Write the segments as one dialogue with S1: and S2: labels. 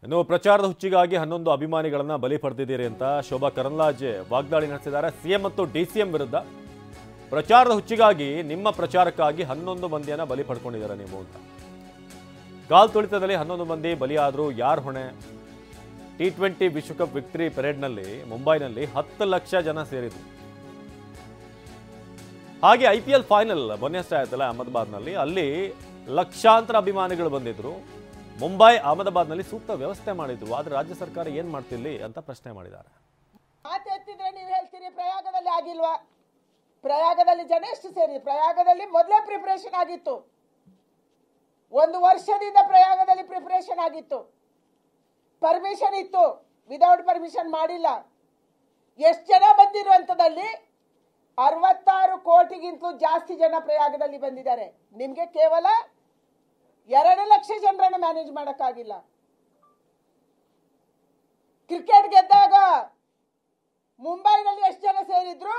S1: ಇನ್ನು ಪ್ರಚಾರದ ಹುಚ್ಚಿಗಾಗಿ 11 ಅಭಿಮಾನಿಗಳನ್ನ ಬಲಿ ಪಡೆದಿದ್ದೀರಿ ಅಂತ ಶೋಭಾ ಕರಂದ್ಲಾಜೆ ವಾಗ್ದಾಳಿ ನಡೆಸಿದ್ದಾರೆ ಸಿಎಂ ಮತ್ತು ಡಿಸಿಎಂ ವಿರುದ್ಧ. ಪ್ರಚಾರದ ಹುಚ್ಚಿಗಾಗಿ ನಿಮ್ಮ ಪ್ರಚಾರಕ್ಕಾಗಿ 11 ಮಂದಿಯನ್ನ ಬಲಿ ಪಡ್ಕೊಂಡಿದ್ದಾರೆ ನೀವು ಅಂತ. ಕಾಲ್ ತುಳಿತದಲ್ಲಿ 11 ಮಂದಿ ಬಲಿಯಾದ್ರು ಯಾರು ಹೊಣೆ? T20 ವಿಶ್ವಕಪ್ ವಿಕ್ಟರಿ ಪೆರೇಡ್ನಲ್ಲಿ ಮುಂಬೈನಲ್ಲಿ 10 ಲಕ್ಷ ಜನ ಸೇರಿದ್ರು. ಹಾಗೆ IPL ಫೈನಲ್ ಮೊನ್ನೆಷ್ಟೇ ಆಯ್ತಲ್ಲ ಅಹಮದಾಬಾದ್ನಲ್ಲಿ, ಅಲ್ಲಿ ಲಕ್ಷಾಂತರ ಅಭಿಮಾನಿಗಳು ಬಂದಿದ್ರು. ಮುಂಬೈ ಅಹಮದಾಬಾದ್ನಲ್ಲಿ ಸೂಕ್ತ ವ್ಯವಸ್ಥೆ ಮಾಡಿದ್ರು, ಆದ್ರೆ ರಾಜ್ಯ ಸರ್ಕಾರ ಏನ್ ಮಾಡ್ತಿಲ್ಲಿ ಅಂತ ಪ್ರಶ್ನೆ ಮಾಡಿದ್ದಾರೆ.
S2: ಮಾತೆತ್ತಿದ್ರೆ ನೀವು ಹೇಳ್ತೀರಿ ಪ್ರಯಾಗದಲ್ಲಿ ಆಗಿಲ್ವಾ? ಪ್ರಯಾಗದಲ್ಲಿ ಜನ ಎಷ್ಟು ಸೇರಿ? ಪ್ರಯಾಗದಲ್ಲಿ ಮೊದಲೇ ಪ್ರಿಪರೇಷನ್ ಆಗಿತ್ತು, 1 ವರ್ಷದಿಂದ ಪ್ರಯಾಗದಲ್ಲಿ ಪ್ರಿಪರೇಷನ್ ಆಗಿತ್ತು, ಪರ್ಮಿಷನ್ ಇತ್ತು, ವಿದೌಟ್ ಪರ್ಮಿಷನ್ ಮಾಡಿಲ್ಲ. ಎಷ್ಟು ಜನ ಬಂದಿರುವಂತದಲ್ಲಿ 66 ಕೋಟಿಗಿಂತಲೂ ಜಾಸ್ತಿ ಜನ ಪ್ರಯಾಗದಲ್ಲಿ ಬಂದಿದ್ದಾರೆ. ನಿಮ್ಗೆ ಕೇವಲ 2 ಲಕ್ಷ ಜನರನ್ನು ಮ್ಯಾನೇಜ್ ಮಾಡಕ್ಕಾಗಿಲ್ಲ. ಕ್ರಿಕೆಟ್ ಗೆದ್ದಾಗ ಮುಂಬೈನಲ್ಲಿ ಎಷ್ಟು ಜನ ಸೇರಿದ್ರು?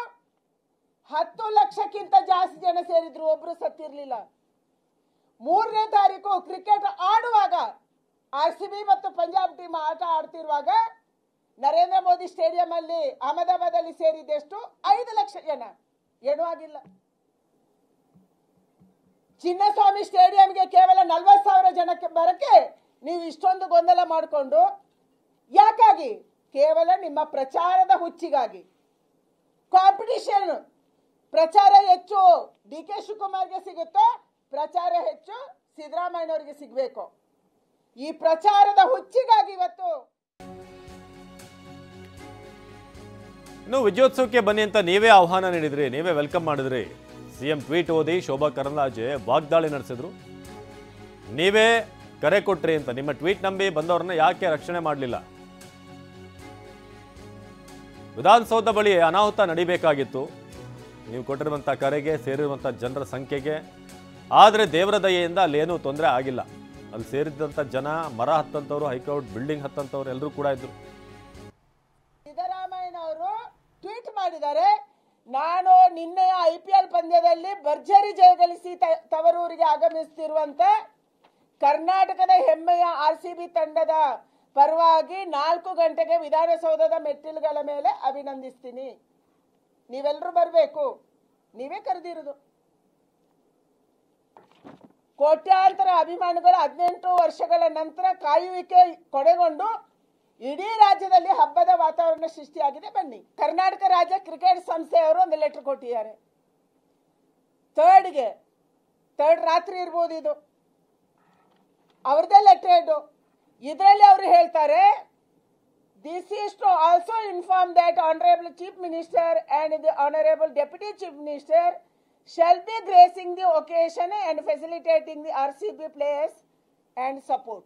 S2: 10 ಲಕ್ಷಕ್ಕಿಂತ ಜಾಸ್ತಿ ಜನ ಸೇರಿದ್ರು, ಒಬ್ರು ಸತ್ತಿರ್ಲಿಲ್ಲ. 3ನೇ ತಾರೀಕು ಕ್ರಿಕೆಟ್ ಆಡುವಾಗ RCB ಮತ್ತು ಪಂಜಾಬ್ ಟೀಮ್ ಆಟ ಆಡ್ತಿರುವಾಗ ನರೇಂದ್ರ ಮೋದಿ ಸ್ಟೇಡಿಯಂ ಅಲ್ಲಿ ಅಹಮದಾಬಾದ್ ಅಲ್ಲಿ ಸೇರಿದೆಷ್ಟು? 5 ಲಕ್ಷ ಜನ. ಏನೂ ಆಗಿಲ್ಲ. ಚಿನ್ನಸ್ವಾಮಿ ಸ್ಟೇಡಿಯಂಗೆ ಕೇವಲ 40,000 ಜನಕ್ಕೆ ಬರಕ್ಕೆ ನೀವು ಇಷ್ಟೊಂದು ಗೊಂದಲ ಮಾಡಿಕೊಂಡು ಯಾಕಾಗಿ? ಕೇವಲ ನಿಮ್ಮ ಪ್ರಚಾರದ ಹುಚ್ಚಿಗಾಗಿ. ಕಾಂಪಿಟಿಷನ್, ಪ್ರಚಾರ ಹೆಚ್ಚು DK ಶಿವಕುಮಾರ್ಗೆ ಸಿಗುತ್ತೋ, ಪ್ರಚಾರ ಹೆಚ್ಚು ಸಿದ್ದರಾಮಯ್ಯನವರಿಗೆ ಸಿಗಬೇಕು. ಈ ಪ್ರಚಾರದ ಹುಚ್ಚಿಗಾಗಿ ಇವತ್ತು
S1: ಇನ್ನು ವಿಜಯೋತ್ಸವಕ್ಕೆ ಬನ್ನಿ ಅಂತ ನೀವೇ ಆಹ್ವಾನ ನೀಡಿದ್ರಿ, ನೀವೇ ವೆಲ್ಕಮ್ ಮಾಡಿದ್ರಿ. ಸಿಎಂ ಟ್ವೀಟ್ ಓದಿ ಶೋಭಾ ಕರಂದ್ಲಾಜೆ ವಾಗ್ದಾಳಿ ನಡೆಸಿದ್ರು. ನೀವೇ ಕರೆ ಕೊಟ್ರಿ ಅಂತ, ನಿಮ್ಮ ಟ್ವೀಟ್ ನಂಬಿ ಬಂದವರನ್ನ ಯಾಕೆ ರಕ್ಷಣೆ ಮಾಡಲಿಲ್ಲ? ವಿಧಾನಸೌಧ ಬಳಿ ಅನಾಹುತ ನಡಿಬೇಕಾಗಿತ್ತು, ನೀವು ಕೊಟ್ಟಿರುವಂಥ ಕರೆಗೆ, ಸೇರಿರುವಂಥ ಜನರ ಸಂಖ್ಯೆಗೆ. ಆದರೆ ದೇವರ ದಯೆಯಿಂದ ಅಲ್ಲೇನೂ ತೊಂದರೆ ಆಗಿಲ್ಲ. ಅಲ್ಲಿ ಸೇರಿದಂಥ ಜನ, ಮರ ಹತ್ತಂತವ್ರು, ಹೈಕೋರ್ಟ್ ಬಿಲ್ಡಿಂಗ್ ಹತ್ತಂತವ್ರು ಎಲ್ಲರೂ ಕೂಡ ಇದ್ರು.
S2: ಸಿದ್ದರಾಮಯ್ಯನವರು ಟ್ವೀಟ್ ಮಾಡಿದ್ದಾರೆ, ನಾನು ನಿನ್ನೆ IPL ಪಂದ್ಯದಲ್ಲಿ ಭರ್ಜರಿ ಜಯಗಳಿಸಿ ತವರೂರಿಗೆ ಆಗಮಿಸುತ್ತಿರುವಂತ ಕರ್ನಾಟಕದ ಹೆಮ್ಮೆಯ RCB ತಂಡದ ಪರವಾಗಿ 4 ಗಂಟೆಗೆ ವಿಧಾನಸೌಧದ ಮೆಟ್ಟಿಲುಗಳ ಮೇಲೆ ಅಭಿನಂದಿಸ್ತೀನಿ. ನೀವೆಲ್ಲರೂ ಬರಬೇಕು, ನೀವೇ ಕರೆದಿರುವುದು. ಕೋಟ್ಯಾಂತರ ಅಭಿಮಾನಿಗಳು 18 ವರ್ಷಗಳ ನಂತರ ಕಾಯುವಿಕೆ ಕೊನೆಗೊಂಡು ಇಡೀ ರಾಜ್ಯದಲ್ಲಿ ಹಬ್ಬದ ವಾತಾವರಣ ಸೃಷ್ಟಿಯಾಗಿದೆ. ಬನ್ನಿ. ಕರ್ನಾಟಕ ರಾಜ್ಯ ಕ್ರಿಕೆಟ್ ಸಂಸ್ಥೆಯವರು ಒಂದು ಲೆಟರ್ ಕೊಟ್ಟಿದ್ದಾರೆ. ಥರ್ಡ್ ರಾತ್ರಿ ಇರ್ಬೋದು, ಇದು ಅವ್ರದೇ ಲೆಟರ್. ಇದರಲ್ಲಿ ಅವರು ಹೇಳ್ತಾರೆ, this is to also inform that honourable chief minister and the honourable deputy chief minister shall be gracing the occasion and facilitating the RCB players and support.